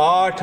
8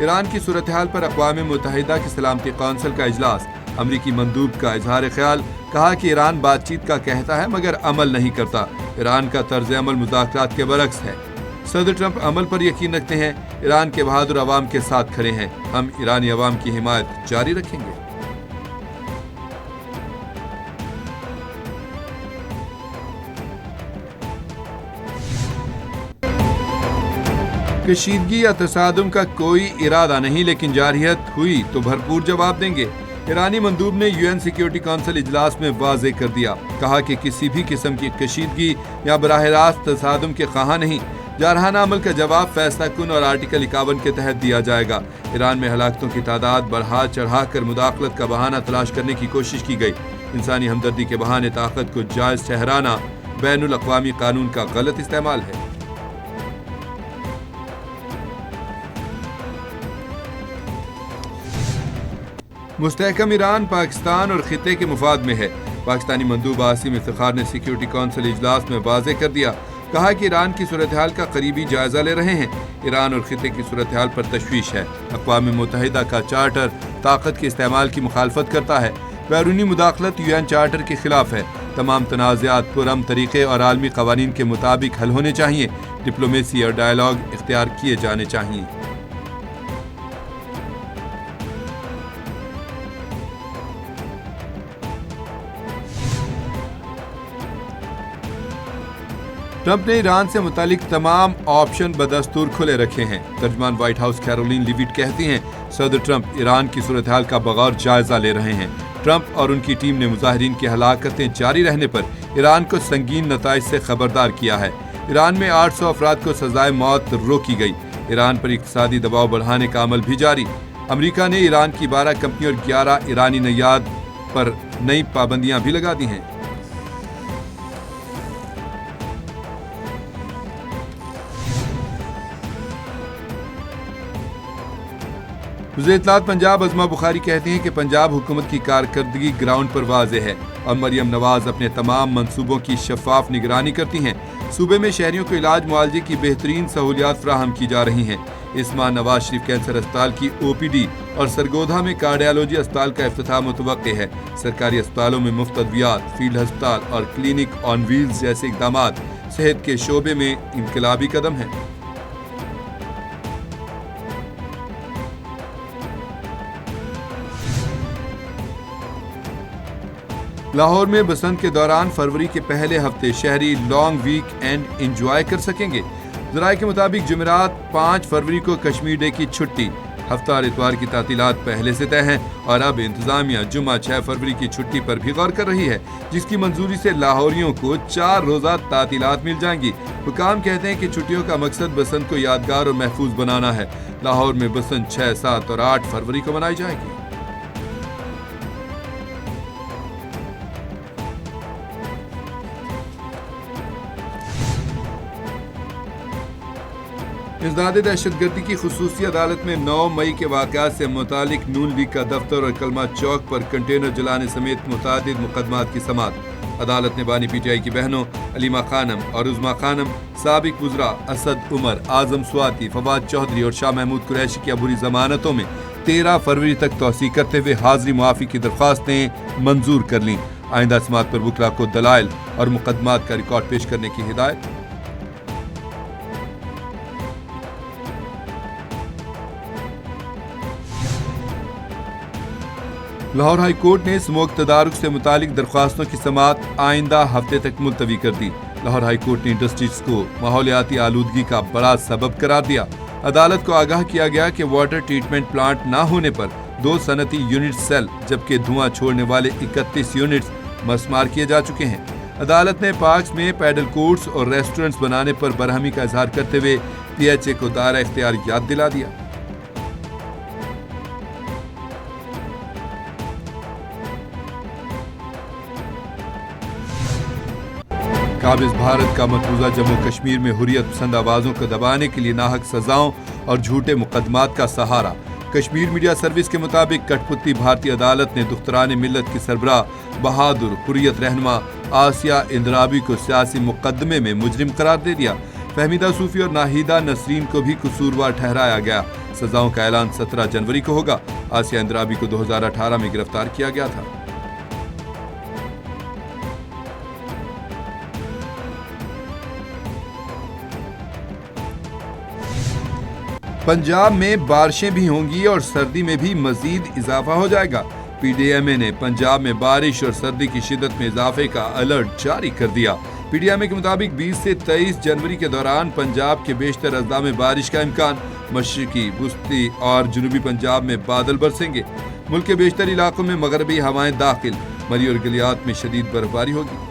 ایران کی صورتحال پر اقوام متحدہ کی سلامتی کونسل کا اجلاس، امریکی مندوب کا اظہار خیال، کہا کہ ایران بات چیت کا کہتا ہے مگر عمل نہیں کرتا، ایران کا طرز عمل مذاکرات کے برعکس ہے۔ صدر ٹرمپ عمل پر یقین رکھتے ہیں، ایران کے بہادر عوام کے ساتھ کھڑے ہیں، ہم ایرانی عوام کی حمایت جاری رکھیں گے۔ کشیدگی یا تصادم کا کوئی ارادہ نہیں، لیکن جارحیت ہوئی تو بھرپور جواب دیں گے، ایرانی مندوب نے UN سیکیورٹی کونسل اجلاس میں واضح کر دیا، کہا کہ کسی بھی قسم کی کشیدگی یا براہ راست تصادم کے خواہاں نہیں، جارحانہ عمل کا جواب فیصلہ کن اور آرٹیکل 51 کے تحت دیا جائے گا۔ ایران میں ہلاکتوں کی تعداد بڑھا چڑھا کر مداخلت کا بہانہ تلاش کرنے کی کوشش کی گئی، انسانی ہمدردی کے بہانے طاقت کو جائز ٹھہرانا بین الاقوامی قانون کا غلط استعمال ہے۔ مستحکم ایران پاکستان اور خطے کے مفاد میں ہے، پاکستانی مندوب عاصم افتخار نے سیکیورٹی کونسل اجلاس میں واضح کر دیا، کہا کہ ایران کی صورتحال کا قریبی جائزہ لے رہے ہیں، ایران اور خطے کی صورتحال پر تشویش ہے، اقوام متحدہ کا چارٹر طاقت کے استعمال کی مخالفت کرتا ہے، بیرونی مداخلت UN چارٹر کے خلاف ہے، تمام تنازعات پرامن طریقے اور عالمی قوانین کے مطابق حل ہونے چاہیے، ڈپلومیسی اور ڈائیلاگ اختیار کیے جانے چاہیے۔ ٹرمپ نے ایران سے متعلق تمام آپشن بدستور کھلے رکھے ہیں، ترجمان وائٹ ہاؤس کیرولین لیوٹ کہتی ہیں، صدر ٹرمپ ایران کی صورتحال کا بغور جائزہ لے رہے ہیں، ٹرمپ اور ان کی ٹیم نے مظاہرین کی ہلاکتیں جاری رہنے پر ایران کو سنگین نتائج سے خبردار کیا ہے، ایران میں 800 افراد کو سزائے موت روکی گئی، ایران پر اقتصادی دباؤ بڑھانے کا عمل بھی جاری، امریکہ نے ایران کی 12 کمپنیوں اور 11 ایرانی نیاد پر نئی پابندیاں بھی لگا دی ہیں۔ وزیر اطلاعات پنجاب عظمہ بخاری کہتے ہیں کہ پنجاب حکومت کی کارکردگی گراؤنڈ پر واضح ہے اور مریم نواز اپنے تمام منصوبوں کی شفاف نگرانی کرتی ہیں، صوبے میں شہریوں کو علاج معالجے کی بہترین سہولیات فراہم کی جا رہی ہیں، اس ماہ نواز شریف کینسر اسپتال کی OPD اور سرگودھا میں کارڈیالوجی اسپتال کا افتتاح متوقع ہے، سرکاری اسپتالوں میں مفت ادویات، فیلڈ ہسپتال اور کلینک آن ویلز جیسے اقدامات صحت کے شعبے میں انقلابی قدم ہیں۔ لاہور میں بسنت کے دوران فروری کے پہلے ہفتے شہری لانگ ویک اینڈ انجوائے کر سکیں گے، ذرائع کے مطابق جمعرات 5 فروری کو کشمیر ڈے کی چھٹی، ہفتہ اور اتوار کی تعطیلات پہلے سے طے ہیں اور اب انتظامیہ جمعہ 6 فروری کی چھٹی پر بھی غور کر رہی ہے، جس کی منظوری سے لاہوریوں کو 4 روزہ تعطیلات مل جائیں گی۔ حکام کہتے ہیں کہ چھٹیوں کا مقصد بسنت کو یادگار اور محفوظ بنانا ہے، لاہور میں بسنت 6، 7 اور 8 فروری کو منائی جائے گی۔ ازداد دہشت گردی کی خصوصی عدالت میں 9 مئی کے واقعات سے متعلق نون لیگ کا دفتر اور کلمہ چوک پر کنٹینر جلانے سمیت متعدد مقدمات کی سماعت، عدالت نے بانی PTI کی بہنوں علیمہ خانم اور عظمیٰ خانم، سابق وزراء اسد عمر، اعظم سواتی، فواد چودھری اور شاہ محمود قریشی کی عبوری ضمانتوں میں 13 فروری تک توسیع کرتے ہوئے حاضری معافی کی درخواستیں منظور کر لیں، آئندہ سماعت پر وکلاء کو دلائل اور مقدمات کا ریکارڈ پیش کرنے کی ہدایت۔ لاہور ہائی کورٹ نے اسموک تدارک سے متعلق درخواستوں کی سماعت آئندہ ہفتے تک ملتوی کر دی، لاہور ہائی کورٹ نے انڈسٹریز کو ماحولیاتی آلودگی کا بڑا سبب قرار دیا، عدالت کو آگاہ کیا گیا کہ واٹر ٹریٹمنٹ پلانٹ نہ ہونے پر 2 صنعتی یونٹ سیل جبکہ دھواں چھوڑنے والے 31 یونٹس مسمار کیے جا چکے ہیں، عدالت نے پارکس میں پیڈل کورٹس اور ریسٹورنٹس بنانے پر برہمی کا اظہار کرتے ہوئے PHA کو دائرہ اختیار یاد دلا دیا۔ قابض بھارت کا مقبوضہ جموں کشمیر میں حریت پسند آوازوں کو دبانے کے لیے ناحق سزاؤں اور جھوٹے مقدمات کا سہارا، کشمیر میڈیا سروس کے مطابق کٹھ پتلی بھارتی عدالت نے دختران ملت کی سربراہ بہادر حریت رہنما آسیہ اندرابی کو سیاسی مقدمے میں مجرم قرار دے دیا، فہمیدہ صوفی اور ناہیدہ نسرین کو بھی قصوروار ٹھہرایا گیا، سزاؤں کا اعلان 17 جنوری کو ہوگا۔ آسیہ اندرابی کو 2018 میں گرفتار کیا گیا تھا۔ پنجاب میں بارشیں بھی ہوں گی اور سردی میں بھی مزید اضافہ ہو جائے گا۔ پی ڈی ایم اے نے پنجاب میں بارش اور سردی کی شدت میں اضافے کا الرٹ جاری کر دیا۔ پی ڈی ایم اے کے مطابق 20 سے 23 جنوری کے دوران پنجاب کے بیشتر اضلاع میں بارش کا امکان، مشرقی، وسطی اور جنوبی پنجاب میں بادل برسیں گے۔ ملک کے بیشتر علاقوں میں مغربی ہوائیں داخل، مری اور گلیات میں شدید برفباری ہوگی۔